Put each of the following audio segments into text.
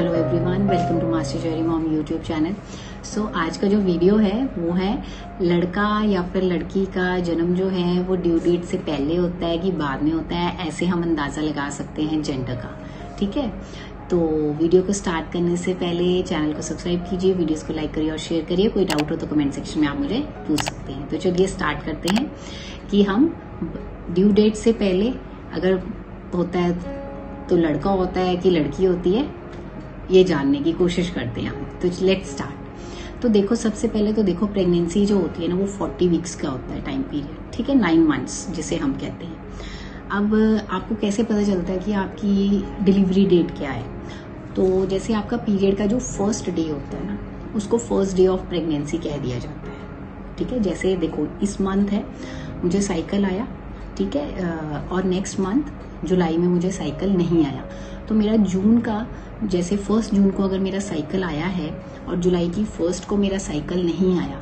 Hello everyone, welcome to master journey mom YouTube channel. So आज का जो video है वो है लड़का या फिर लड़की का जन्म जो है वो ड्यू डेट से पहले होता है कि बाद में होता है, ऐसे हम अंदाजा लगा सकते हैं जेंडर का। ठीक है, तो वीडियो को स्टार्ट करने से पहले चैनल को सब्सक्राइब कीजिए, वीडियोस को लाइक करिए और शेयर करिए। कोई डाउट हो तो कमेंट सेक्शन में आप मुझे पूछ सकते हैं। तो चलिए स्टार्ट करते हैं कि हम ड्यू डेट से पहले अगर होता है तो लड़का होता है कि लड़की होती है, ये जानने की कोशिश करते हैं हम। तो लेट्स स्टार्ट। तो देखो, सबसे पहले तो देखो, प्रेगनेंसी जो होती है ना वो 40 वीक्स का होता है टाइम पीरियड। ठीक है, 9 मंथ्स जिसे हम कहते हैं। अब आपको कैसे पता चलता है कि आपकी डिलीवरी डेट क्या है? तो जैसे आपका पीरियड का जो फर्स्ट डे होता है ना, उसको फर्स्ट डे ऑफ प्रेगनेंसी कह दिया जाता है। ठीक है, जैसे देखो इस मंथ है, मुझे साइकिल आया, ठीक है, और नेक्स्ट मंथ जुलाई में मुझे साइकिल नहीं आया, तो मेरा जून का, जैसे 1 जून को अगर मेरा साइकिल आया है और जुलाई की 1 को मेरा साइकिल नहीं आया,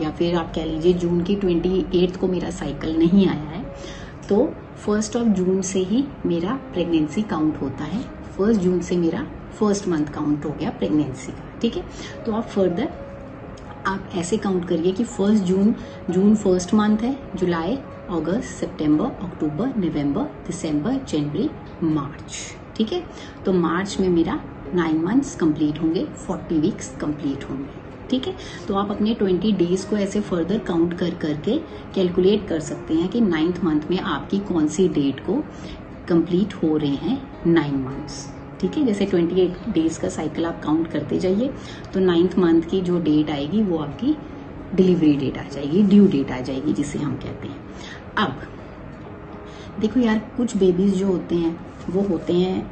या फिर आप कह लीजिए जून की 28 को मेरा साइकिल नहीं आया है, तो 1 जून से ही मेरा प्रेगनेंसी काउंट होता है। 1 जून से मेरा फर्स्ट मंथ काउंट हो गया प्रेगनेंसी का। ठीक है, तो आप फर्दर आप ऐसे काउंट करिए कि 1 जून फर्स्ट मंथ है, जुलाई, अगस्त, सितंबर, अक्टूबर, नवंबर, दिसंबर, जनवरी, मार्च। ठीक है, तो मार्च में मेरा 9 मंथ्स कंप्लीट होंगे, 40 वीक्स कंप्लीट होंगे। ठीक है, तो आप अपने 20 डेज को ऐसे फर्दर काउंट कर करके कैलकुलेट कर सकते हैं कि 9th मंथ में आपकी कौन सी डेट को कंप्लीट हो रहे हैं 9 मंथ्स। ठीक है, जैसे 28 डेज का साइकिल आप काउंट करते जाइए, तो 9th मंथ की जो डेट आएगी वो आपकी डिलीवरी डेट आ जाएगी, ड्यू डेट आ जाएगी जिसे हम कहते हैं। अब देखो यार, कुछ बेबीज जो होते हैं वो होते हैं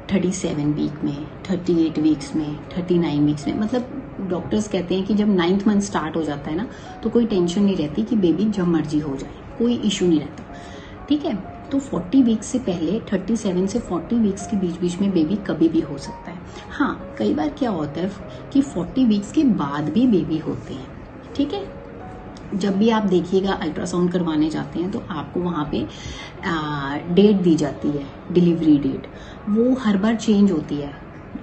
37 वीक में, 38 वीक्स में, 39 वीक्स में। मतलब डॉक्टर्स कहते हैं कि जब 9th मंथ स्टार्ट हो जाता है ना, तो कोई टेंशन नहीं रहती कि बेबी जब मर्जी हो जाए, कोई इश्यू नहीं रहता। ठीक है, तो 40 वीक्स से पहले, 37 से 40 वीक्स के बीच बीच में बेबी कभी भी हो सकता है। हाँ, कई बार क्या होता है कि 40 वीक्स के बाद भी बेबी होते हैं। ठीक है, जब भी आप देखिएगा अल्ट्रासाउंड करवाने जाते हैं तो आपको वहाँ पे डेट दी जाती है, डिलीवरी डेट, वो हर बार चेंज होती है।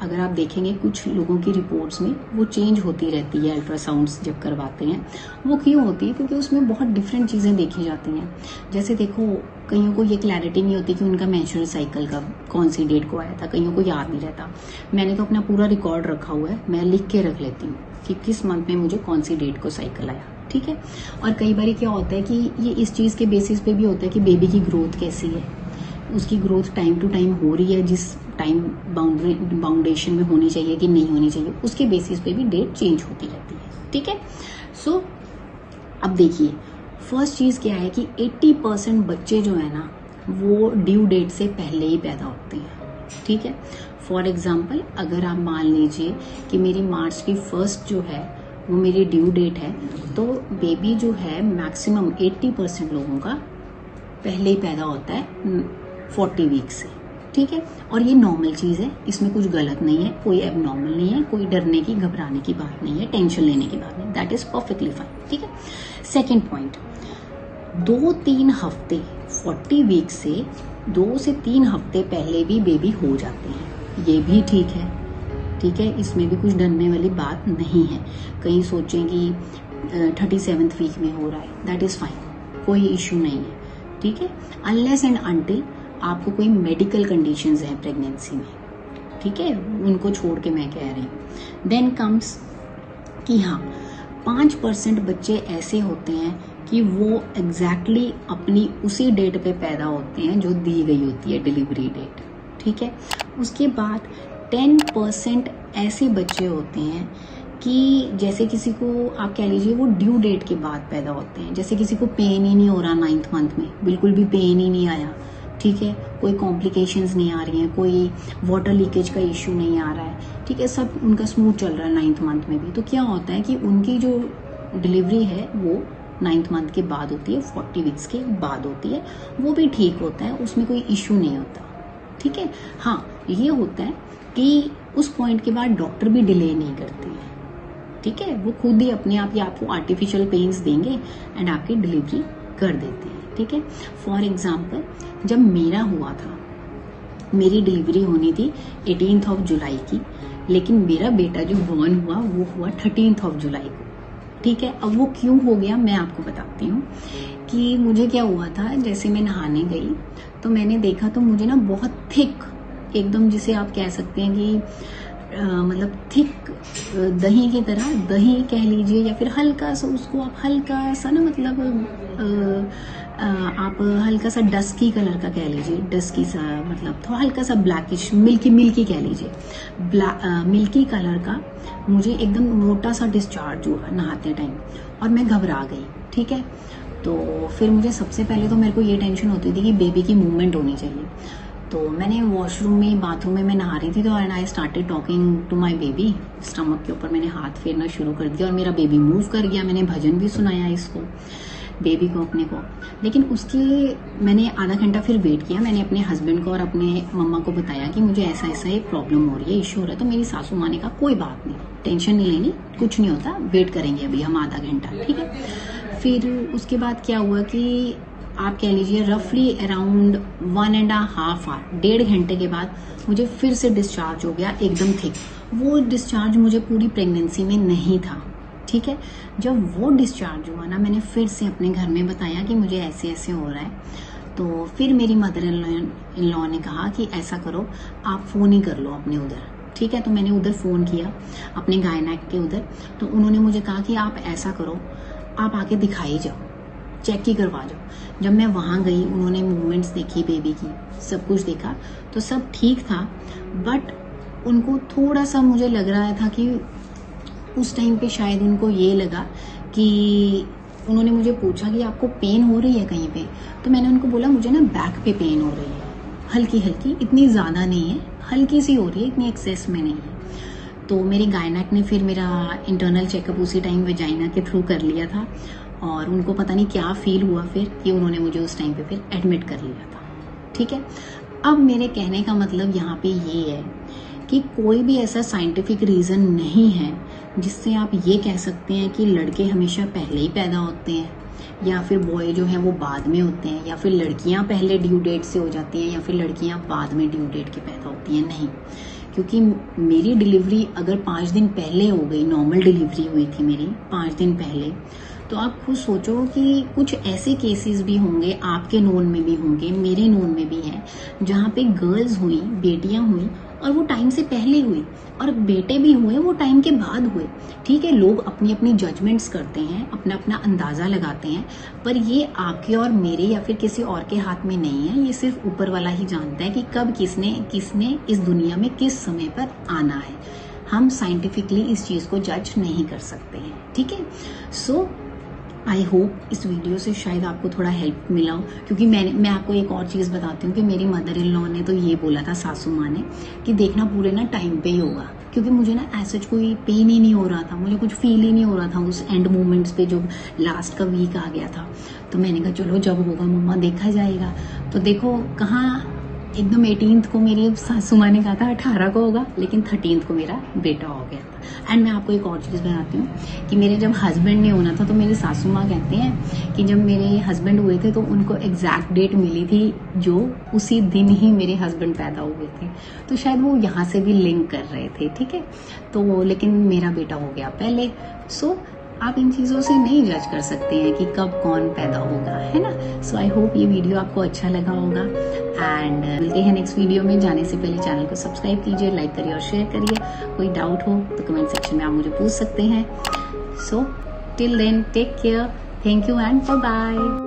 अगर आप देखेंगे कुछ लोगों की रिपोर्ट्स में वो चेंज होती रहती है अल्ट्रासाउंड्स जब करवाते हैं। वो क्यों होती है? क्योंकि उसमें बहुत डिफरेंट चीज़ें देखी जाती हैं। जैसे देखो, कईयों को ये क्लैरिटी नहीं होती कि उनका मेंस्ट्रुअल साइकिल का कौन सी डेट को आया था, कईयों को याद नहीं रहता। मैंने तो अपना पूरा रिकॉर्ड रखा हुआ है, मैं लिख के रख लेती हूँ कि किस मंथ में मुझे कौन सी डेट को साइकिल आया। ठीक है, और कई बार क्या होता है कि ये इस चीज़ के बेसिस पे भी होता है कि बेबी की ग्रोथ कैसी है, उसकी ग्रोथ टाइम टू टाइम हो रही है, जिस टाइम बाउंडेशन में होनी चाहिए कि नहीं होनी चाहिए, उसके बेसिस पे भी डेट चेंज होती रहती है। ठीक है, सो अब देखिए, फर्स्ट चीज़ क्या है कि 80% बच्चे जो है ना वो ड्यू डेट से पहले ही पैदा होते हैं। ठीक है, फॉर एग्जाम्पल अगर आप मान लीजिए कि मेरी मार्च की 1 जो है वो मेरी ड्यू डेट है, तो बेबी जो है मैक्सिमम 80% लोगों का पहले ही पैदा होता है 40 वीक्स से। ठीक है, और ये नॉर्मल चीज़ है, इसमें कुछ गलत नहीं है, कोई एबनॉर्मल नहीं है, कोई डरने की, घबराने की बात नहीं है, टेंशन लेने की बात नहीं, दैट इज परफेक्टली फाइन। ठीक है, सेकेंड पॉइंट, 2-3 हफ्ते 40 वीक से 2 से 3 हफ्ते पहले भी बेबी हो जाते हैं, ये भी ठीक है। ठीक है, इसमें भी कुछ डरने वाली बात नहीं है। कहीं सोचेंगी 37th वीक में हो रहा है, दैट इज फाइन, कोई इश्यू नहीं है। ठीक है, अनलेस एंड अनटिल आपको कोई मेडिकल कंडीशंस हैं प्रेगनेंसी में, ठीक है, उनको छोड़ के मैं कह रही हूँ। देन कम्स कि हाँ, 5% बच्चे ऐसे होते हैं कि वो एग्जैक्टली अपनी उसी डेट पे पैदा होते हैं जो दी गई होती है डिलीवरी डेट। ठीक है, उसके बाद 10% ऐसे बच्चे होते हैं कि जैसे किसी को आप कह लीजिए वो ड्यू डेट के बाद पैदा होते हैं, जैसे किसी को पेन ही नहीं हो रहा 9th मंथ में, बिल्कुल भी पेन ही नहीं आया। ठीक है, कोई कॉम्प्लिकेशंस नहीं आ रही हैं, कोई वाटर लीकेज का इश्यू नहीं आ रहा है। ठीक है, सब उनका स्मूथ चल रहा है 9th मंथ में भी। तो क्या होता है कि उनकी जो डिलीवरी है वो 9th मंथ के बाद होती है, 40 वीक्स के बाद होती है, वो भी ठीक होता है, उसमें कोई इश्यू नहीं होता। ठीक है, हाँ, ये होता है कि उस पॉइंट के बाद डॉक्टर भी डिले नहीं करते हैं। ठीक है, वो खुद ही अपने आप या आपको आर्टिफिशियल पेन्स देंगे एंड आपकी डिलीवरी कर देते हैं। ठीक है, फॉर एग्जाम्पल जब मेरा हुआ था, मेरी डिलीवरी होनी थी 18th ऑफ जुलाई की, लेकिन मेरा बेटा जो बॉर्न हुआ वो हुआ 13 जुलाई को। ठीक है, अब वो क्यों हो गया मैं आपको बताती हूँ कि मुझे क्या हुआ था। जैसे मैं नहाने गई तो मैंने देखा तो मुझे ना बहुत थिक, एकदम जिसे आप कह सकते हैं कि मतलब थिक दही की तरह, दही कह लीजिए या फिर हल्का सा उसको आप हल्का सा ना मतलब आप हल्का सा डस्की कलर का कह लीजिए, डस्की सा मतलब थोड़ा हल्का सा ब्लैकिश मिल्की कह लीजिए, मिल्की कलर का मुझे एकदम मोटा सा डिस्चार्ज हुआ नहाते टाइम और मैं घबरा गई। ठीक है, तो फिर मुझे सबसे पहले तो मेरे को ये टेंशन होती थी कि बेबी की मूवमेंट होनी चाहिए। तो मैंने वॉशरूम में बाथरूम में मैं नहा रही थी तो and I started talking to my baby, stomach के ऊपर मैंने हाथ फेरना शुरू कर दिया और मेरा बेबी मूव कर गया। मैंने भजन भी सुनाया इसको, बेबी को, अपने को। लेकिन उसके मैंने आधा घंटा फिर वेट किया। मैंने अपने हस्बैंड को और अपने मम्मा को बताया कि मुझे ऐसा ऐसा एक प्रॉब्लम हो रही है, इश्यू हो रहा है। तो मेरी सासू माँ ने कहा कोई बात नहीं, टेंशन नहीं लेनी, कुछ नहीं होता, वेट करेंगे अभी हम आधा घंटा। ठीक है, फिर उसके बाद क्या हुआ कि आप कह लीजिए रफली अराउंड 1.5 आवर, 1.5 घंटे के बाद मुझे फिर से डिस्चार्ज हो गया एकदम थिक। वो डिस्चार्ज मुझे पूरी प्रेगनेंसी में नहीं था। ठीक है, जब वो डिस्चार्ज हुआ ना, मैंने फिर से अपने घर में बताया कि मुझे ऐसे ऐसे हो रहा है। तो फिर मेरी मदर इन लॉ ने कहा कि ऐसा करो, आप फोन ही कर लो अपने उधर। ठीक है, तो मैंने उधर फोन किया अपने गायनेक के उधर। तो उन्होंने मुझे कहा कि आप ऐसा करो, आप आके दिखाई जाओ, चेक ही करवा जाओ। जब मैं वहां गई, उन्होंने मूवमेंट्स देखी बेबी की, सब कुछ देखा तो सब ठीक था। बट उनको थोड़ा सा मुझे लग रहा था कि उस टाइम पे शायद उनको ये लगा कि उन्होंने मुझे पूछा कि आपको पेन हो रही है कहीं पे। तो मैंने उनको बोला मुझे ना बैक पे पेन हो रही है, हल्की हल्की, इतनी ज़्यादा नहीं है, हल्की सी हो रही है, इतनी एक्सेस में नहीं है। तो मेरी गायनेक ने फिर मेरा इंटरनल चेकअप उसी टाइम वेजाइना के थ्रू कर लिया था और उनको पता नहीं क्या फील हुआ फिर कि उन्होंने मुझे उस टाइम पे फिर एडमिट कर लिया था। ठीक है, अब मेरे कहने का मतलब यहाँ पे ये है कि कोई भी ऐसा साइंटिफिक रीज़न नहीं है जिससे आप ये कह सकते हैं कि लड़के हमेशा पहले ही पैदा होते हैं या फिर बॉय जो है वो बाद में होते हैं या फिर लड़कियां पहले ड्यू डेट से हो जाती हैं या फिर लड़कियां बाद में ड्यू डेट के पैदा होती हैं। नहीं, क्योंकि मेरी डिलीवरी अगर 5 दिन पहले हो गई, नॉर्मल डिलीवरी हुई थी मेरी 5 दिन पहले, तो आप खुद सोचो कि कुछ ऐसे केसेस भी होंगे, आपके नोन में भी होंगे, मेरे नोन में भी है, जहाँ पे गर्ल्स हुई, बेटियां हुई और वो टाइम से पहले हुई और बेटे भी हुए वो टाइम के बाद हुए। ठीक है, लोग अपनी अपनी जजमेंट्स करते हैं, अपना अपना अंदाजा लगाते हैं, पर ये आपके और मेरे या फिर किसी और के हाथ में नहीं है। ये सिर्फ ऊपर वाला ही जानता है कि कब किसने इस दुनिया में किस समय पर आना है। हम साइंटिफिकली इस चीज को जज नहीं कर सकते हैं। ठीक है, सो आई होप इस वीडियो से शायद आपको थोड़ा हेल्प मिला हो, क्योंकि मैं आपको एक और चीज़ बताती हूँ कि मेरी मदर इन लॉ ने तो ये बोला था, सासू माँ ने, कि देखना पूरे ना टाइम पे ही होगा, क्योंकि मुझे ना ऐसा कोई पेन ही नहीं हो रहा था, मुझे कुछ फील ही नहीं हो रहा था उस एंड मोमेंट्स पे जो लास्ट का वीक आ गया था। तो मैंने कहा चलो जब होगा मम्मा देखा जाएगा। तो देखो कहाँ एकदम 18th को मेरी सासू माँ ने कहा था 18 को होगा, लेकिन 13th को मेरा बेटा हो गया था। एंड मैं आपको एक और चीज़ बताती हूँ कि मेरे जब हस्बैंड ने होना था तो मेरी सासू माँ कहते हैं कि जब मेरे हस्बैंड हुए थे तो उनको एग्जैक्ट डेट मिली थी जो उसी दिन ही मेरे हस्बैंड पैदा हुए थे। तो शायद वो यहाँ से भी लिंक कर रहे थे। ठीक है, तो लेकिन मेरा बेटा हो गया पहले। सो आप इन चीज़ों से नहीं जज कर सकते हैं कि कब कौन पैदा होगा, है ना। सो आई होप ये वीडियो आपको अच्छा लगा होगा एंड मिलते हैं नेक्स्ट वीडियो में। जाने से पहले चैनल को सब्सक्राइब कीजिए, लाइक करिए और शेयर करिए। कोई डाउट हो तो कमेंट सेक्शन में आप मुझे पूछ सकते हैं। So till then take care, thank you and bye bye.